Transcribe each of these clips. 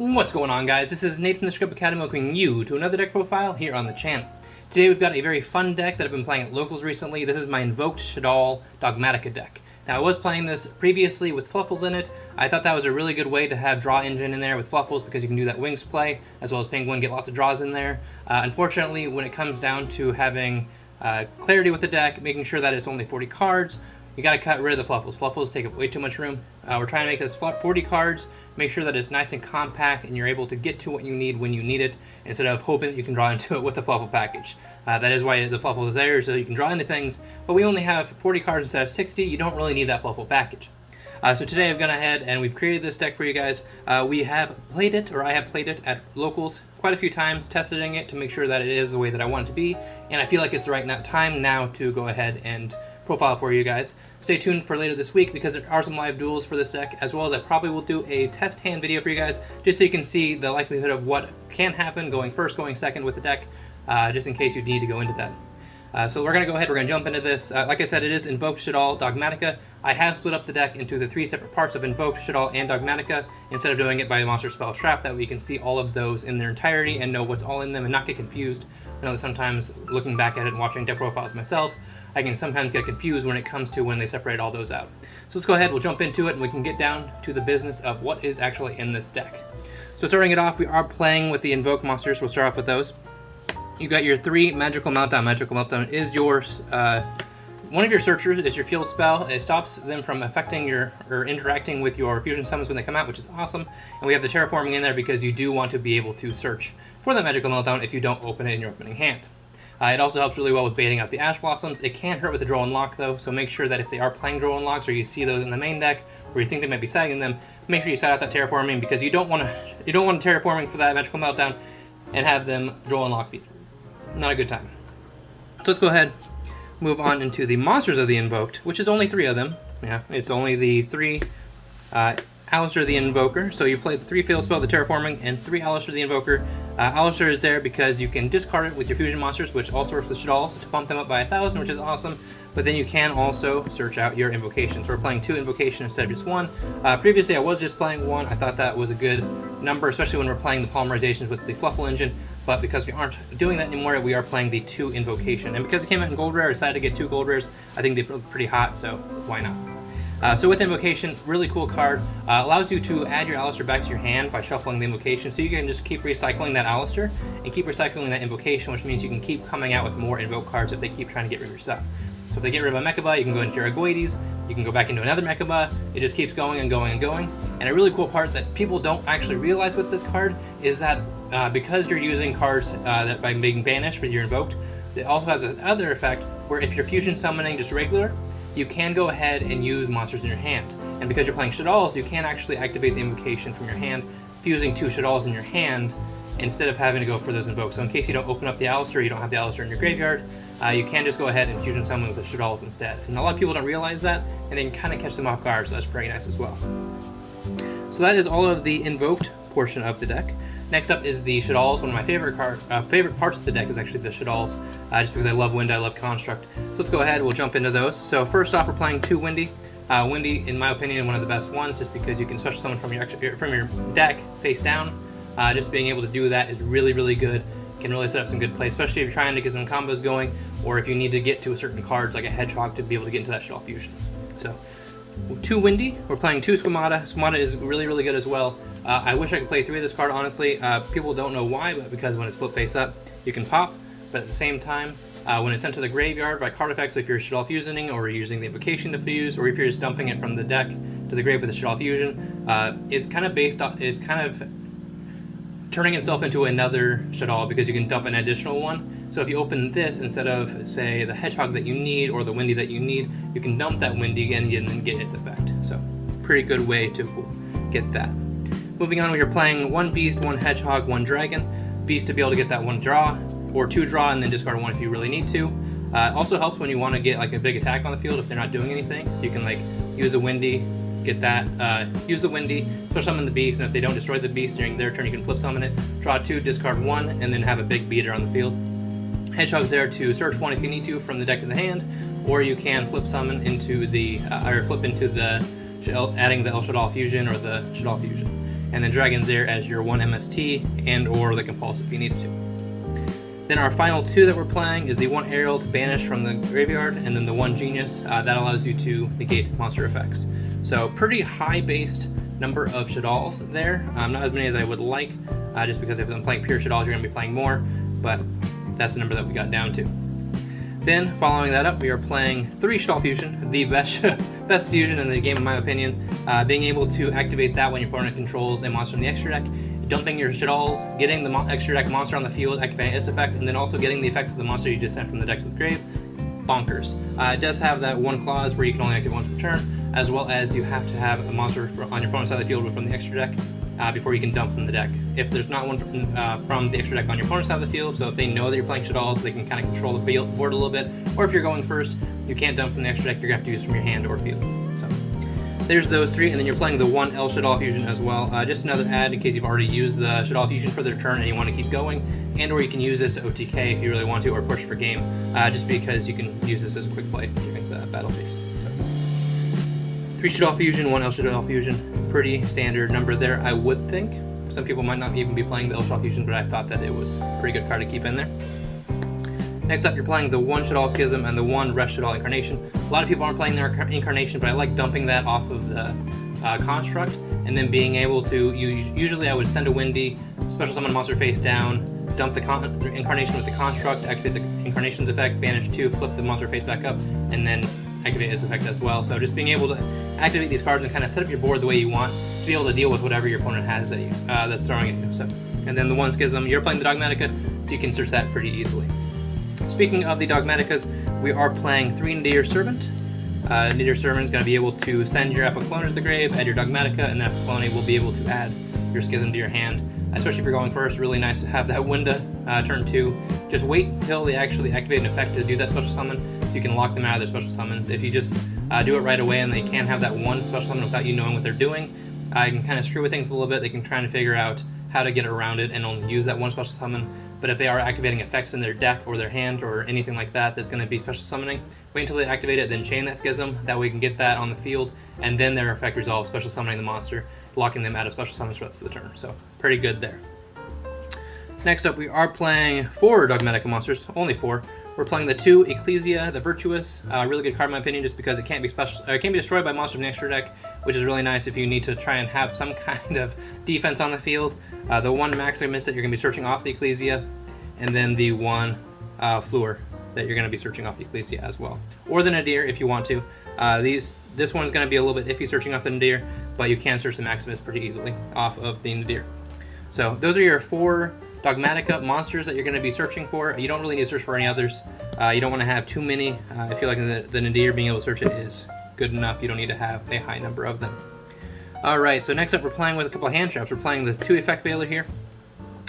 What's going on, guys? This is Nate from the Script Academy welcoming you to another deck profile here on the channel. Today we've got a very fun deck that I've been playing at locals recently. This is my Invoked Shaddoll Dogmatika deck. Now, I was playing this previously with fluffals in it. I thought that was a really good way to have draw engine in there with fluffals because you can do that wings play, as well as penguin, get lots of draws in there. Unfortunately, when it comes down to having clarity with the deck, making sure that it's only 40 cards, you gotta cut rid of the fluffals. Fluffals take up way too much room. We're trying to make this 40 cards, make sure that it's nice and compact and you're able to get to what you need when you need it, instead of hoping that you can draw into it with the fluffal package. That is why the fluffal is there, so you can draw into things, but we only have 40 cards instead of 60. You don't really need that fluffal package. So today I've gone ahead and we've created this deck for you guys. We have played it, or I have played it at locals quite a few times, testing it to make sure that it is the way that I want it to be, and I feel like it's the right time now to go ahead and profile for you guys. Stay tuned for later this week because there are some live duels for this deck, as well as I probably will do a test hand video for you guys, just so you can see the likelihood of what can happen going first, going second with the deck, just in case you need to go into that. So we're going to go ahead, we're going to jump into this. Like I said, it is Invoked Shaddoll Dogmatika. I have split up the deck into the 3 separate parts of Invoked Shaddoll and Dogmatika, instead of doing it by monster spell trap, that way you can see all of those in their entirety and know what's all in them and not get confused. I know that sometimes looking back at it and watching deck profiles myself, I can sometimes get confused when it comes to when they separate all those out. So let's go ahead, we'll jump into it and we can get down to the business of what is actually in this deck. So starting it off, we are playing with the Invoke Monsters. We'll start off with those. You got your 3 Magical Meltdown. Magical Meltdown is your one of your searchers, is your field spell. It stops them from affecting your or interacting with your fusion summons when they come out, which is awesome. And we have the terraforming in there because you do want to be able to search for that Magical Meltdown if you don't open it in your opening hand. It also helps really well with baiting out the Ash Blossoms. It can hurt with the Draw and Lock though, so make sure that if they are playing Draw and Locks or you see those in the main deck, or you think they might be siding them, make sure you side out that terraforming because you don't want terraforming for that Magical Meltdown and have them Draw and Lock beat. Not a good time. So let's go ahead, move on into the monsters of the Invoked, which is only 3 of them. Yeah, it's only the 3 Alistair the Invoker. So you play the 3 field spell, the terraforming, and 3 Alistair the Invoker. Alistair is there because you can discard it with your fusion monsters, which also works with Shaddolls to bump them up by 1,000, which is awesome. But then you can also search out your invocations. So we're playing 2 invocations instead of just 1. Previously, I was just playing 1. I thought that was a good number, especially when we're playing the polymerizations with the fluffal engine. But because we aren't doing that anymore, we are playing the 2 invocation. And because it came out in gold rare, I decided to get 2 gold rares. I think they look pretty hot, so why not? So with Invocation, really cool card. Allows you to add your Alistair back to your hand by shuffling the Invocation, so you can just keep recycling that Alistair and keep recycling that Invocation, which means you can keep coming out with more Invoke cards if they keep trying to get rid of your stuff. So if they get rid of a Mechaba, you can go into your Agoides, you can go back into another Mechaba, it just keeps going and going and going. And a really cool part that people don't actually realize with this card is that because you're using cards that by being banished for your Invoked, it also has another effect where if you're fusion summoning just regular, you can go ahead and use monsters in your hand. And because you're playing Shaddolls, you can actually activate the invocation from your hand, fusing 2 Shaddolls in your hand, instead of having to go for those invokes. So in case you don't open up the Alistair, you don't have the Alistair in your graveyard, you can just go ahead and fusion summon with the Shaddolls instead. And a lot of people don't realize that, and they can kind of catch them off guard, so that's pretty nice as well. So that is all of the invoked portion of the deck. Next up is the Shaddolls. One of my favorite parts of the deck is actually the Shaddolls, just because I love Wind, I love Construct. So let's go ahead, we'll jump into those. So first off, we're playing 2 Windy. Windy, in my opinion, one of the best ones, just because you can special summon from your deck face down. Just being able to do that is really, really good. Can really set up some good play, especially if you're trying to get some combos going, or if you need to get to a certain cards like a Hedgehog to be able to get into that Shaddoll fusion. So 2 Windy, we're playing 2 Squamata. Squamata is really, really good as well. I wish I could play 3 of this card, honestly. People don't know why, but because when it's flipped face up, you can pop, but at the same time, when it's sent to the graveyard by card effects, so if you're Shaddoll fusing or using the invocation to fuse, or if you're just dumping it from the deck to the grave with the Shaddoll fusion, it's kind of turning itself into another Shaddoll because you can dump an additional one. So if you open this instead of, say, the Hedgehog that you need or the Windy that you need, you can dump that Windy and then get its effect. So pretty good way to get that. Moving on, we are playing 1 Beast, 1 Hedgehog, 1 Dragon. Beast to be able to get that 1 draw, or 2 draw, and then discard 1 if you really need to. It also helps when you want to get like a big attack on the field if they're not doing anything. So you can like use a Windy, get that, use the Windy, push summon the Beast, and if they don't destroy the Beast during their turn, you can flip summon it, draw 2, discard 1, and then have a big beater on the field. Hedgehog's there to search 1 if you need to from the deck to the hand, or you can flip summon into the, or flip into the, adding the El Shaddoll Fusion or the Shaddoll Fusion. and then Dragon's Air as your 1 MST and or the Compulse if you needed to. Then our final 2 that we're playing is the 1 Aerial to banish from the graveyard, and then the 1 Genius that allows you to negate monster effects. So pretty high-based number of Shaddolls there. Not as many as I would like, just because if I'm playing pure Shaddolls, you're going to be playing more, but that's the number that we got down to. Then, following that up, we are playing 3 Shaddoll Fusion, the best fusion in the game in my opinion. Being able to activate that when your opponent controls a monster in the extra deck, dumping your Shaddolls, getting the extra deck monster on the field, activating its effect, and then also getting the effects of the monster you just sent from the deck to the grave. Bonkers. It does have that 1 clause where you can only activate once per turn, as well as you have to have a monster on your opponent's side of the field from the extra deck before you can dump from the deck. If there's not one from the extra deck on your opponent's side of the field, so if they know that you're playing Shaddolls, they can kind of control the board a little bit, or if you're going first, you can't dump from the extra deck, you're going to have to use from your hand or field. So there's those 3, and then you're playing the 1 L Shaddoll Fusion as well. Just another ad in case you've already used the Shaddoll Fusion for their turn and you want to keep going, and or you can use this to OTK if you really want to, or push for game, just because you can use this as a quick play during the battle phase. 3 Shaddoll Fusion, 1 L Shaddoll Fusion, pretty standard number there, I would think. Some people might not even be playing the L Shaddoll Fusion, but I thought that it was a pretty good card to keep in there. Next up, you're playing the 1 Shaddoll Schism and the 1 Rest Shaddoll Incarnation. A lot of people aren't playing their Incarnation, but I like dumping that off of the construct, and then being able to, usually I would send a Windy, special summon monster face down, dump the Incarnation with the construct, activate the Incarnation's effect, banish 2, flip the monster face back up, and then activate its effect as well. So just being able to activate these cards and kind of set up your board the way you want to be able to deal with whatever your opponent has that that's throwing at you. So, and then the 1 Schism, you're playing the Dogmatika, so you can search that pretty easily. Speaking of the Dogmatikas, we are playing 3 Nadir Servant. Nadir Servant is going to be able to send your Epiclone to the grave, add your Dogmatika, and then Epiclone will be able to add your Schism to your hand. Especially if you're going first, really nice to have that window turn 2. Just wait until they actually activate an effect to do that special summon, so you can lock them out of their special summons. If you just do it right away and they can't have that 1 special summon without you knowing what they're doing, you can kind of screw with things a little bit. They can try to figure out how to get around it and only use that 1 special summon. But if they are activating effects in their deck or their hand or anything like that that's going to be special summoning, wait until they activate it, then chain that Schism. That way you can get that on the field, and then their effect resolves, special summoning the monster, locking them out of special summons for the rest of the turn. So pretty good there. Next up, we are playing 4 Dogmatika monsters, only 4. We're playing the 2 Ecclesia, the Virtuous, really good card in my opinion, just because it can't be it can't be destroyed by monsters in the extra deck, which is really nice if you need to try and have some kind of defense on the field. The 1 Maxwell that you're going to be searching off the Ecclesia, and then the 1 Fleur that you're going to be searching off the Ecclesia as well, or the Nadir if you want to. This one's going to be a little bit iffy searching off the Nadir, but you can search the Maximus pretty easily off of the Nadir. So those are your 4 Dogmatika monsters that you're going to be searching for. You don't really need to search for any others. You don't want to have too many. I feel like the Nadir being able to search it is good enough. You don't need to have a high number of them. Alright, so next up we're playing with a couple of hand traps. We're playing the 2 Effect Veiler here.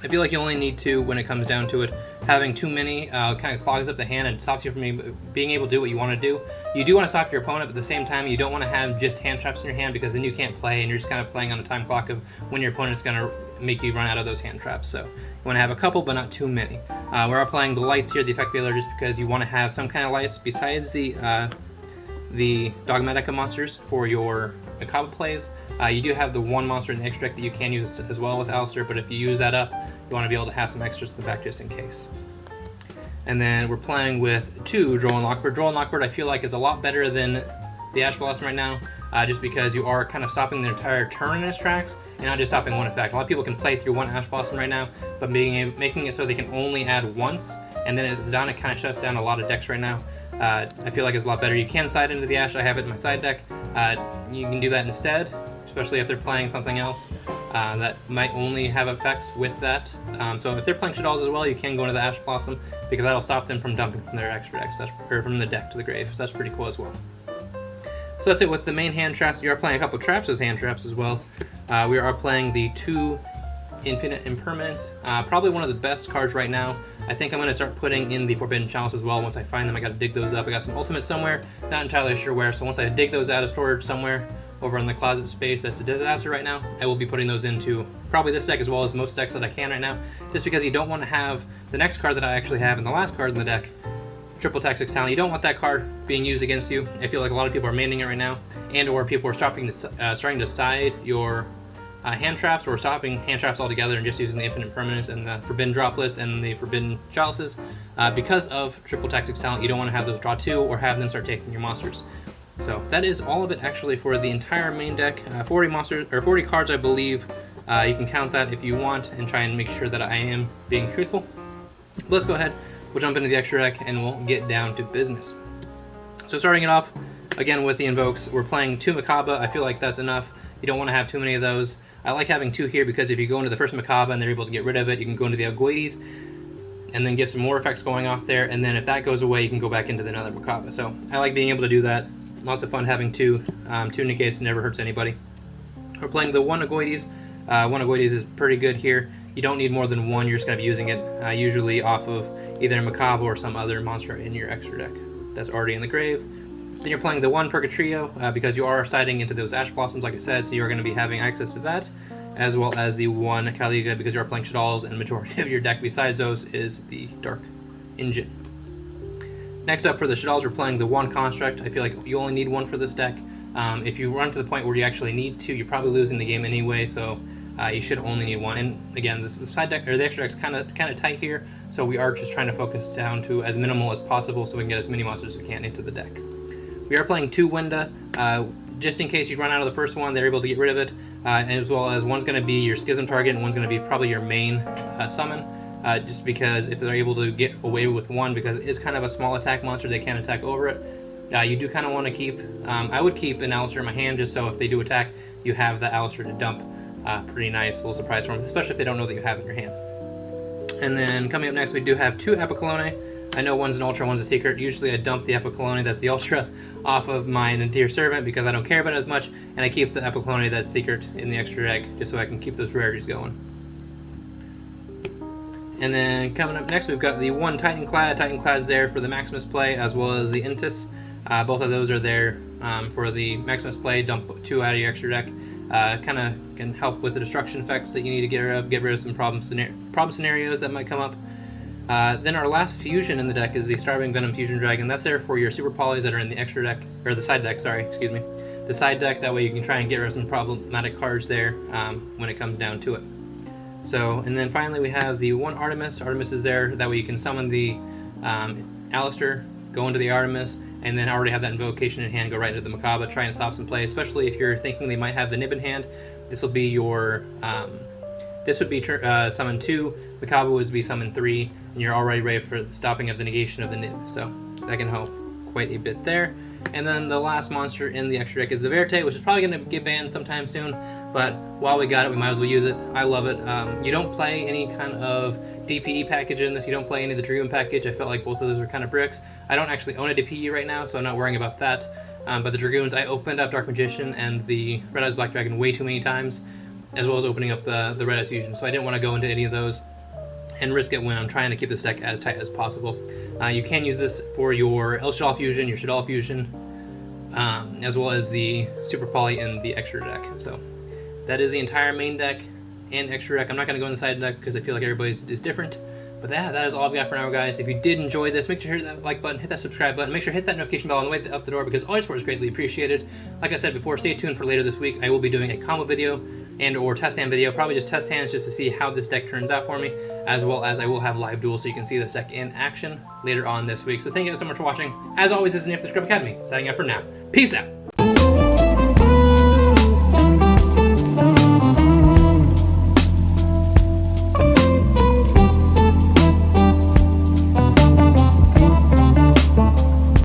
I feel like you only need 2 when it comes down to it. Having too many kind of clogs up the hand and stops you from being able to do what you want to do. You do want to stop your opponent, but at the same time you don't want to have just hand traps in your hand, because then you can't play and you're just kind of playing on a time clock of when your opponent's going to make you run out of those hand traps. So you want to have a couple, but not too many. We're playing the lights here, the Effect Veiler, just because you want to have some kind of lights besides the Dogmatika monsters for your Akaba plays. You do have the 1 monster in the extra deck that you can use as well with Alistair, but if you use that up, you want to be able to have some extras in the back just in case. And then we're playing with 2 Droll and Lockbird. Droll and Lockbird I feel like is a lot better than the Ash Blossom right now, just because you are kind of stopping the entire turn in its tracks and not just stopping 1 effect. A lot of people can play through 1 Ash Blossom right now, but making it so they can only add once, and then it's done. It kind of shuts down a lot of decks right now. I feel like it's a lot better. You can side into the Ash. I have it in my side deck. You can do that instead, especially if they're playing something else that might only have effects with that. So if they're playing Shaddolls as well, you can go into the Ash Blossom, because that'll stop them from dumping from their extra decks, or from the deck to the grave. So that's pretty cool as well. So that's it with the main hand traps. You are playing a couple traps as hand traps as well. We are playing the 2 Infinite Impermanence. Probably one of the best cards right now. I think I'm going to start putting in the Forbidden Chalice as well. Once I find them, I got to dig those up. I got some ultimates somewhere, not entirely sure where. So once I dig those out of storage somewhere over in the closet space that's a disaster right now, I will be putting those into probably this deck as well as most decks that I can right now, just because you don't want to have the next card that I actually have and the last card in the deck, Triple Tactics Talent. You don't want that card being used against you. I feel like a lot of people are manning it right now, and or people are starting to side your hand traps, or stopping hand traps altogether and just using the infinite permanence and the forbidden droplets and the forbidden chalices. Because of triple tactics talent, you don't want to have those draw 2 or have them start taking your monsters. So that is all of it actually for the entire main deck. 40 monsters, or 40 cards I believe. You can count that if you want and try and make sure that I am being truthful. But let's go ahead, we'll jump into the extra deck and we'll get down to business. So starting it off, again with the invokes, we're playing 2 Macabre. I feel like that's enough. You don't want to have too many of those. I like having 2 here because if you go into the first Macabre and they're able to get rid of it, you can go into the Aguides and then get some more effects going off there, and then if that goes away, you can go back into another Macabre. So I like being able to do that. Lots of fun having 2 negates, never hurts anybody. We're playing the 1 Aguides. 1 Aguides is pretty good here. You don't need more than 1, you're just going to be using it usually off of either a Macabre or some other monster in your extra deck that's already in the grave. Then you're playing the 1 Purgatrio because you are siding into those Ash Blossoms, like I said, so you're going to be having access to that, as well as the 1 Caliga because you are playing Shaddolls, and the majority of your deck besides those is the Dark Engine. Next up for the Shaddolls, we're playing the 1 Construct. I feel like you only need 1 for this deck. If you run to the point where you actually need 2, you're probably losing the game anyway, so you should only need 1. And again, the side deck, or the extra deck's kind of tight here, so we are just trying to focus down to as minimal as possible so we can get as many monsters as we can into the deck. We are playing 2 Winda, just in case you run out of the first one, they're able to get rid of it, as well as one's going to be your Schism target and one's going to be probably your main summon, just because if they're able to get away with 1, because it is kind of a small attack monster, they can attack over it. You do kind of want to keep, I would keep an Alistair in my hand just so if they do attack, you have the Alistair to dump. Pretty nice little surprise for them, especially if they don't know that you have it in your hand. And then coming up next, we do have 2 Epiclone. I know one's an Ultra, one's a Secret. Usually I dump the Epiclone, that's the Ultra, off of my Nadir Servant because I don't care about it as much, and I keep the Epiclone, that's Secret, in the extra deck just so I can keep those rarities going. And then coming up next, we've got the 1 Titanclad. Titanclad's there for the Maximus play, as well as the Intis. Both of those are there for the Maximus play. Dump 2 out of your extra deck. Kind of can help with the destruction effects that you need to get rid of some problem scenarios that might come up. Then our last fusion in the deck is the Starving Venom Fusion Dragon. That's there for your super polys that are in the extra deck, or the side deck, sorry, excuse me. The side deck, that way you can try and get rid of some problematic cards there when it comes down to it. So, and then finally we have the 1 Artemis. Artemis is there, that way you can summon the Alistair, go into the Artemis, and then already have that invocation in hand, go right into the Macabre, try and stop some play, especially if you're thinking they might have the Nib in hand. This will be your, this would be summon 2, Macabre would be summon 3, and you're already ready for the stopping of the negation of the Nib, so that can help quite a bit there. And then the last monster in the extra deck is the Verte, which is probably going to get banned sometime soon, but while we got it, we might as well use it. I love it. You don't play any kind of DPE package in this, you don't play any of the Dragoon package. I felt like both of those were kind of bricks. I don't actually own a DPE right now, so I'm not worrying about that. But the Dragoons, I opened up Dark Magician and the Red Eyes Black Dragon way too many times, as well as opening up the Red Eyes Fusion, so I didn't want to go into any of those and risk it when I'm trying to keep this deck as tight as possible. You can use this for your El Shaddoll Fusion, your Shaddoll Fusion, as well as the Super Poly in the extra deck. So that is the entire main deck and extra deck. I'm not going to go in the side deck because I feel like everybody's is different. But that is all I've got for now, guys. If you did enjoy this, make sure to hit that like button, hit that subscribe button, make sure to hit that notification bell on the way out the door because all your support is greatly appreciated. Like I said before, stay tuned for later this week. I will be doing a combo video and or test hand video, probably just test hands just to see how this deck turns out for me, as well as I will have live duels so you can see this deck in action later on this week. So thank you guys so much for watching. As always, this is Invoked Shaddoll Academy, signing out for now. Peace out!